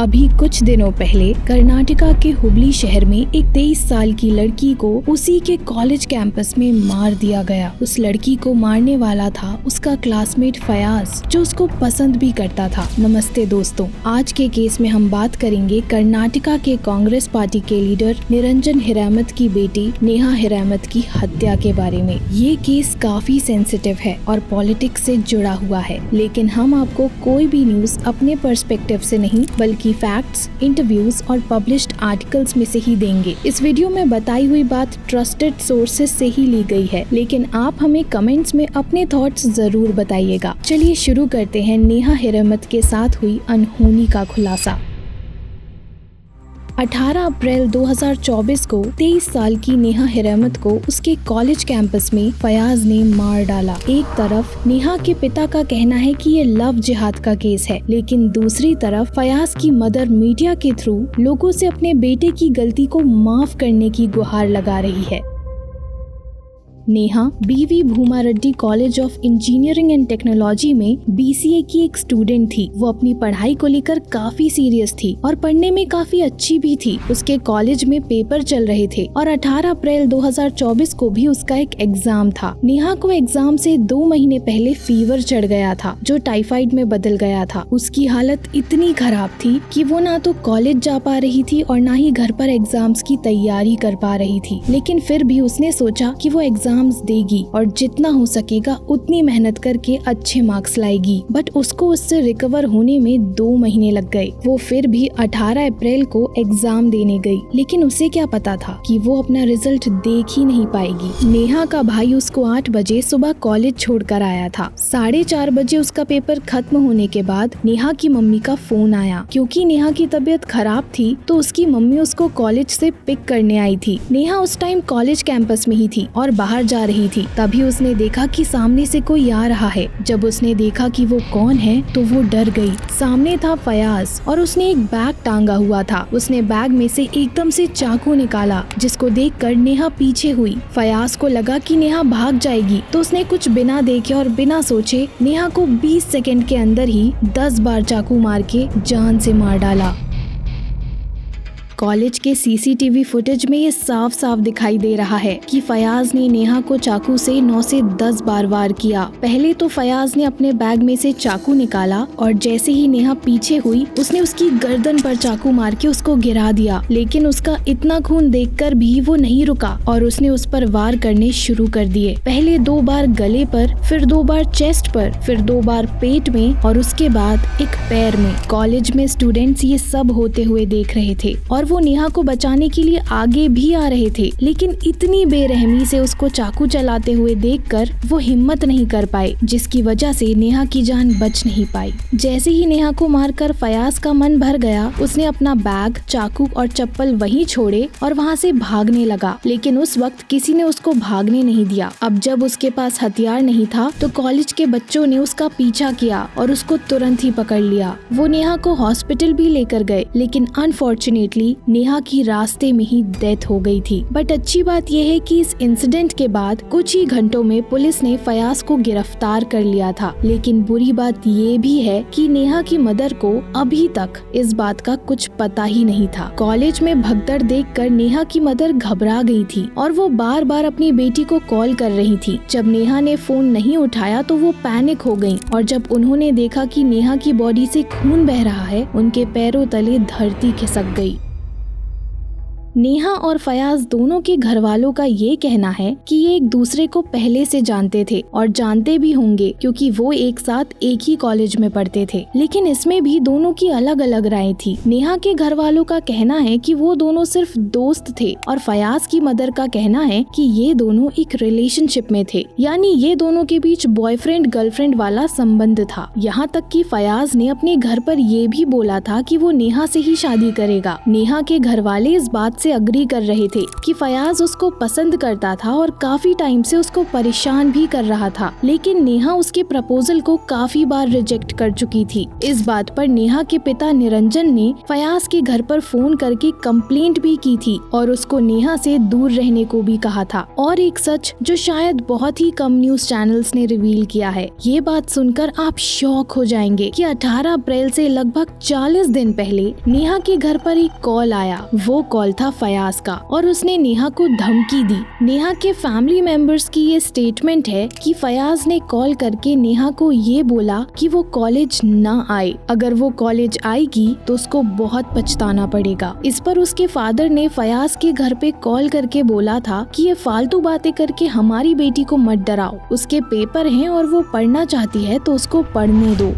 अभी कुछ दिनों पहले कर्नाटका के हुबली शहर में एक 23 साल की लड़की को उसी के कॉलेज कैंपस में मार दिया गया। उस लड़की को मारने वाला था उसका क्लासमेट फयाज, जो उसको पसंद भी करता था। नमस्ते दोस्तों, आज के केस में हम बात करेंगे कर्नाटका के कांग्रेस पार्टी के लीडर निरंजन हिरामत की बेटी नेहा हिरामत की हत्या के बारे में। ये केस काफी सेंसिटिव है और पॉलिटिक्स से जुड़ा हुआ है, लेकिन हम आपको कोई भी न्यूज अपने पर्सपेक्टिव से नहीं बल्कि फैक्ट्स, इंटरव्यूज और पब्लिश्ड आर्टिकल्स में से ही देंगे। इस वीडियो में बताई हुई बात ट्रस्टेड सोर्सेज से ही ली गई है, लेकिन आप हमें कमेंट्स में अपने थॉट्स जरूर बताइएगा। चलिए शुरू करते हैं नेहा हिरामत के साथ हुई अनहोनी का खुलासा। 18 अप्रैल 2024 को 23 साल की नेहा हिरामत को उसके कॉलेज कैंपस में फयाज ने मार डाला। एक तरफ नेहा के पिता का कहना है कि ये लव जिहाद का केस है, लेकिन दूसरी तरफ फयाज की मदर मीडिया के थ्रू लोगों से अपने बेटे की गलती को माफ करने की गुहार लगा रही है। नेहा बीवी भूमा Reddy college of engineering and technology में BCA की एक स्टूडेंट थी। वो अपनी पढ़ाई को लेकर काफी सीरियस थी और पढ़ने में काफी अच्छी भी थी। उसके कॉलेज में पेपर चल रहे थे और 18 अप्रैल 2024 को भी उसका एक एग्जाम था। नेहा को एग्जाम से 2 महीने पहले फीवर चढ़ गया था, जो टाइफाइड में बदल गया था। उसकी हालत इतनी खराब थी कि वो ना तो कॉलेज जा पा रही थी और ना ही घर पर एग्जाम्स की तैयारी कर पा रही थी। लेकिन फिर भी उसने सोचा कि वो एग्जाम्स देगी और जितना हो सकेगा उतनी मेहनत करके अच्छे मार्क्स लाएगी। बट उसको उससे रिकवर होने में 2 महीने लग गए। वो फिर भी 18 अप्रैल को एग्जाम देने गई, लेकिन उसे क्या पता था कि वो अपना रिजल्ट देख ही नहीं पाएगी। नेहा का भाई उसको 8 बजे सुबह कॉलेज छोड़कर आया था। 4:30 बजे उसका पेपर खत्म होने के बाद नेहा की मम्मी का फोन आया। क्योंकि नेहा की तबीयत खराब थी तो उसकी मम्मी उसको कॉलेज से पिक करने आई थी। नेहा उस टाइम कॉलेज कैंपस में ही थी और बाहर जा रही थी। तभी उसने देखा कि सामने से कोई आ रहा है। जब उसने देखा कि वो कौन है तो वो डर गई। सामने था फयाज और उसने एक बैग टांगा हुआ था। उसने बैग में से एकदम से चाकू निकाला, जिसको देखकर नेहा पीछे हुई। फयाज को लगा कि नेहा भाग जाएगी तो उसने कुछ बिना देखे और बिना सोचे नेहा को 20 सेकंड के अंदर ही 10 बार चाकू मार के जान से मार डाला। कॉलेज के CCTV फुटेज में ये साफ साफ दिखाई दे रहा है कि फयाज ने नेहा को चाकू से 9 से 10 बार वार किया। पहले तो फयाज ने अपने बैग में से चाकू निकाला और जैसे ही नेहा पीछे हुई उसने उसकी गर्दन पर चाकू मार के उसको गिरा दिया। लेकिन उसका इतना खून देखकर भी वो नहीं रुका और उसने उस पर वार करने शुरू कर दिए। पहले 2 बार गले पर, फिर 2 बार चेस्ट पर, फिर 2 बार पेट में और उसके बाद एक पैर में। कॉलेज में स्टूडेंट्स ये सब होते हुए देख रहे थे और वो नेहा को बचाने के लिए आगे भी आ रहे थे, लेकिन इतनी बेरहमी से उसको चाकू चलाते हुए देखकर वो हिम्मत नहीं कर पाए, जिसकी वजह से नेहा की जान बच नहीं पाई। जैसे ही नेहा को मारकर फयाज का मन भर गया, उसने अपना बैग, चाकू और चप्पल वहीं छोड़े और वहां से भागने लगा। लेकिन उस वक्त किसी ने उसको भागने नहीं दिया। अब जब उसके पास हथियार नहीं था तो कॉलेज के बच्चों ने उसका पीछा किया और उसको तुरंत ही पकड़ लिया। वो नेहा को हॉस्पिटल भी लेकर गए, लेकिन अनफॉर्चुनेटली नेहा की रास्ते में ही डेथ हो गई थी। बट अच्छी बात यह है कि इस इंसिडेंट के बाद कुछ ही घंटों में पुलिस ने फयाज को गिरफ्तार कर लिया था। लेकिन बुरी बात ये भी है कि नेहा की मदर को अभी तक इस बात का कुछ पता ही नहीं था। कॉलेज में भगदड़ देखकर नेहा की मदर घबरा गई थी और वो बार बार अपनी बेटी को कॉल कर रही थी। जब नेहा ने फोन नहीं उठाया तो वो पैनिक हो गई और जब उन्होंने देखा कि नेहा की बॉडी से खून बह रहा है, उनके पैरों तले धरती खिसक गई। नेहा और फयाज दोनों के घर वालों का ये कहना है कि ये एक दूसरे को पहले से जानते थे और जानते भी होंगे, क्योंकि वो एक साथ एक ही कॉलेज में पढ़ते थे। लेकिन इसमें भी दोनों की अलग अलग राय थी। नेहा के घर वालों का कहना है कि वो दोनों सिर्फ दोस्त थे और फयाज की मदर का कहना है कि ये दोनों एक रिलेशनशिप में थे, यानी ये दोनों के बीच बॉयफ्रेंड गर्लफ्रेंड वाला संबंध था। यहाँ तक कि फयाज ने अपने घर पर ये भी बोला था कि वो नेहा से ही शादी करेगा। नेहा के घर वाले इस बात से अग्री कर रहे थे कि फयाज उसको पसंद करता था और काफी टाइम से उसको परेशान भी कर रहा था, लेकिन नेहा उसके प्रपोजल को काफी बार रिजेक्ट कर चुकी थी। इस बात पर नेहा के पिता निरंजन ने फयाज के घर पर फोन करके कंप्लेंट भी की थी और उसको नेहा से दूर रहने को भी कहा था। और एक सच जो शायद बहुत ही कम न्यूज चैनल्स ने रिवील किया है। ये बात सुनकर आप शॉक हो जाएंगे कि 18 अप्रैल से लगभग 40 दिन पहले नेहा के घर पर एक कॉल आया। वो कॉल था फयाज का और उसने नेहा को धमकी दी। नेहा के फैमिली मेंबर्स की ये स्टेटमेंट है कि फयाज ने कॉल करके नेहा को ये बोला कि वो कॉलेज ना आए, अगर वो कॉलेज आएगी तो उसको बहुत पछताना पड़ेगा। इस पर उसके फादर ने फयाज के घर पे कॉल करके बोला था कि ये फालतू बातें करके हमारी बेटी को मत डराओ, उसके पेपर हैं और वो पढ़ना चाहती है तो उसको पढ़ने दो।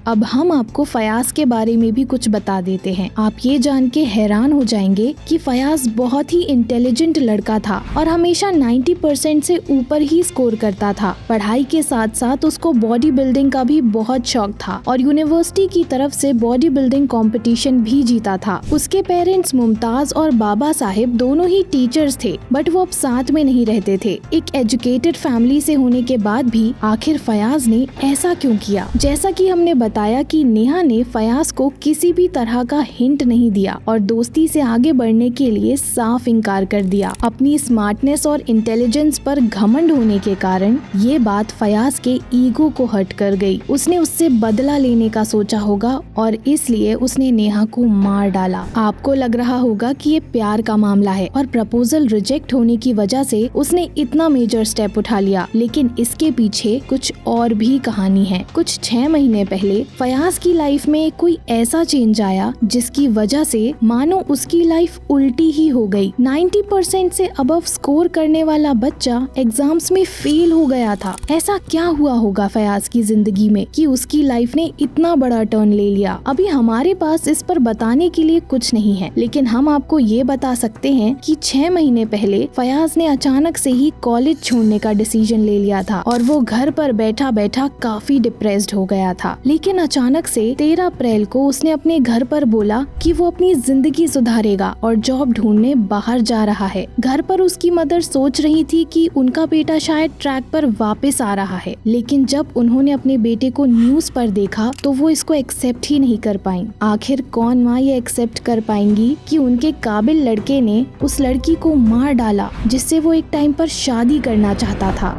अब हम आपको फयाज के बारे में भी कुछ बता देते हैं। आप ये जान के हैरान हो जाएंगे कि फयाज बहुत ही इंटेलिजेंट लड़का था और हमेशा 90% से ऊपर ही स्कोर करता था। पढ़ाई के साथ साथ उसको बॉडी बिल्डिंग का भी बहुत शौक था और यूनिवर्सिटी की तरफ से बॉडी बिल्डिंग कंपटीशन भी जीता था। उसके पेरेंट्स मुमताज और बाबा साहिब दोनों ही टीचर्स थे, बट वो अब साथ में नहीं रहते थे। एक एजुकेटेड फैमिली से होने के बाद भी आखिर फयाज ने ऐसा क्यों किया? जैसा कि हमने बताया कि नेहा ने फयाज को किसी भी तरह का हिंट नहीं दिया और दोस्ती से आगे बढ़ने के लिए साफ इनकार कर दिया। अपनी स्मार्टनेस और इंटेलिजेंस पर घमंड होने के कारण ये बात फयाज के ईगो को हर्ट कर गई। उसने उससे बदला लेने का सोचा होगा और इसलिए उसने नेहा को मार डाला। आपको लग रहा होगा कि ये प्यार का मामला है और प्रपोजल रिजेक्ट होने की वजह से उसने इतना मेजर स्टेप उठा लिया, लेकिन इसके पीछे कुछ और भी कहानी है। कुछ 6 महीने पहले फयाज की लाइफ में कोई ऐसा चेंज आया जिसकी वजह से मानो उसकी लाइफ उल्टी ही हो गई। 90% से अबव स्कोर करने वाला बच्चा एग्जाम्स में फेल हो गया था। ऐसा क्या हुआ होगा फयाज की जिंदगी में कि उसकी लाइफ ने इतना बड़ा टर्न ले लिया? अभी हमारे पास इस पर बताने के लिए कुछ नहीं है, लेकिन हम आपको ये बता सकते हैं कि 6 महीने पहले फयाज ने अचानक से ही कॉलेज छोड़ने का डिसीजन ले लिया था और वो घर पर बैठा बैठा काफी डिप्रेस्ड हो गया था। लेकिन अचानक से 13 अप्रैल को उसने अपने घर पर बोला कि वो अपनी जिंदगी सुधारेगा और जॉब ढूंढने बाहर जा रहा है। घर पर उसकी मदर सोच रही थी कि उनका बेटा शायद ट्रैक पर वापस आ रहा है, लेकिन जब उन्होंने अपने बेटे को न्यूज पर देखा तो वो इसको एक्सेप्ट ही नहीं कर पाई। आखिर कौन माँ ये एक्सेप्ट कर पाएंगी कि उनके काबिल लड़के ने उस लड़की को मार डाला जिससे वो एक टाइम पर शादी करना चाहता था।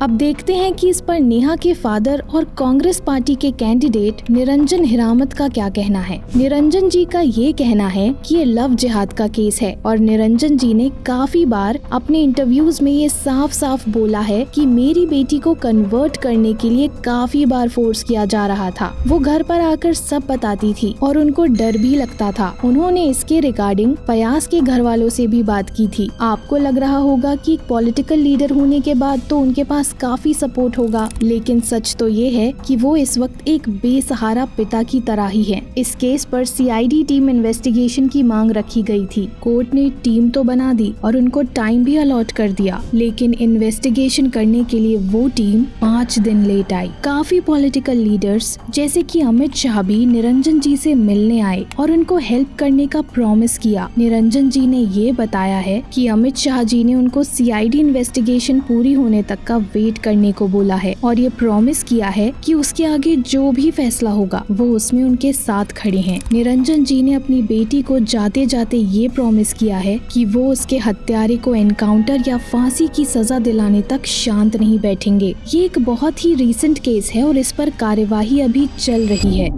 अब देखते हैं कि इस पर नेहा के फादर और कांग्रेस पार्टी के कैंडिडेट निरंजन हिरामत का क्या कहना है। निरंजन जी का ये कहना है कि ये लव जिहाद का केस है और निरंजन जी ने काफी बार अपने इंटरव्यूज में ये साफ साफ बोला है कि मेरी बेटी को कन्वर्ट करने के लिए काफी बार फोर्स किया जा रहा था। वो घर पर आकर सब बताती थी और उनको डर भी लगता था। उन्होंने इसके रिगार्डिंग फयाज के घर वालों से भी बात की थी। आपको लग रहा होगा कि पॉलिटिकल लीडर होने के बाद तो उनके पास काफी सपोर्ट होगा, लेकिन सच तो ये है कि वो इस वक्त एक बेसहारा पिता की तरह ही है। इस केस पर सीआईडी टीम इन्वेस्टिगेशन की मांग रखी गई थी। कोर्ट ने टीम तो बना दी और उनको टाइम भी अलॉट कर दिया, लेकिन इन्वेस्टिगेशन करने के लिए वो टीम 5 दिन लेट आई। काफी पॉलिटिकल लीडर्स जैसे कि अमित शाह भी निरंजन जी से मिलने आए और उनको हेल्प करने का प्रॉमिस किया। निरंजन जी ने ये बताया है कि अमित शाह जी ने उनको सीआईडी इन्वेस्टिगेशन पूरी होने तक का वेट करने को बोला है और ये प्रॉमिस किया है कि उसके आगे जो भी फैसला होगा वो उसमें उनके साथ खड़े हैं। निरंजन जी ने अपनी बेटी को जाते जाते ये प्रॉमिस किया है कि वो उसके हत्यारे को एनकाउंटर या फांसी की सजा दिलाने तक शांत नहीं बैठेंगे। ये एक बहुत ही रीसेंट केस है और इस पर कार्यवाही अभी चल रही है।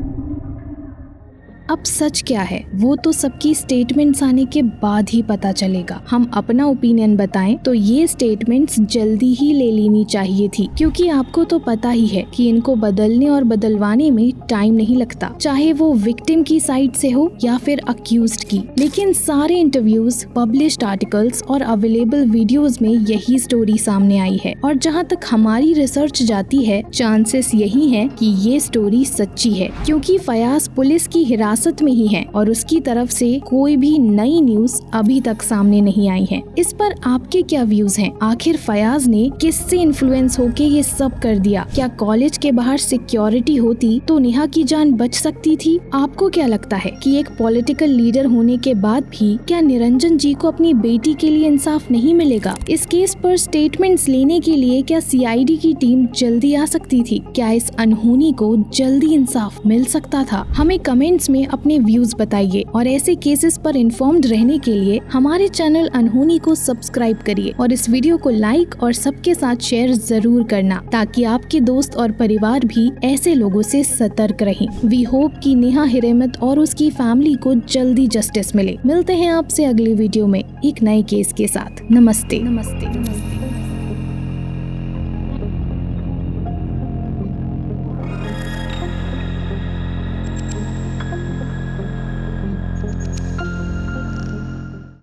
अब सच क्या है वो तो सबकी स्टेटमेंट्स आने के बाद ही पता चलेगा। हम अपना ओपिनियन बताएं तो ये स्टेटमेंट्स जल्दी ही ले लेनी चाहिए थी, क्योंकि आपको तो पता ही है कि इनको बदलने और बदलवाने में टाइम नहीं लगता, चाहे वो विक्टिम की साइड से हो या फिर अक्यूज्ड की। लेकिन सारे इंटरव्यूज, पब्लिश्ड आर्टिकल्स और अवेलेबल वीडियोस में यही स्टोरी सामने आई है और जहाँ तक हमारी रिसर्च जाती है चांसेस यही है कि ये स्टोरी सच्ची है, क्योंकि फयाज पुलिस की हिरासत हिरासत में ही है और उसकी तरफ से कोई भी नई न्यूज अभी तक सामने नहीं आई है। इस पर आपके क्या व्यूज हैं? आखिर फयाज ने किससे इन्फ्लुएंस होके ये सब कर दिया? क्या कॉलेज के बाहर सिक्योरिटी होती तो नेहा की जान बच सकती थी? आपको क्या लगता है कि एक पॉलिटिकल लीडर होने के बाद भी क्या निरंजन जी को अपनी बेटी के लिए इंसाफ नहीं मिलेगा? इस केस पर स्टेटमेंट्स लेने के लिए क्या सीआईडी की टीम जल्दी आ सकती थी? क्या इस अनहोनी को जल्दी इंसाफ मिल सकता था? हमें कमेंट्स में अपने व्यूज बताइए और ऐसे केसेस पर इन्फॉर्म्ड रहने के लिए हमारे चैनल अनहोनी को सब्सक्राइब करिए और इस वीडियो को लाइक और सबके साथ शेयर जरूर करना ताकि आपके दोस्त और परिवार भी ऐसे लोगों से सतर्क रहें। वी होप कि नेहा हिरेमत और उसकी फैमिली को जल्दी जस्टिस मिले। मिलते हैं आपसे अगले वीडियो में एक नए केस के साथ। नमस्ते।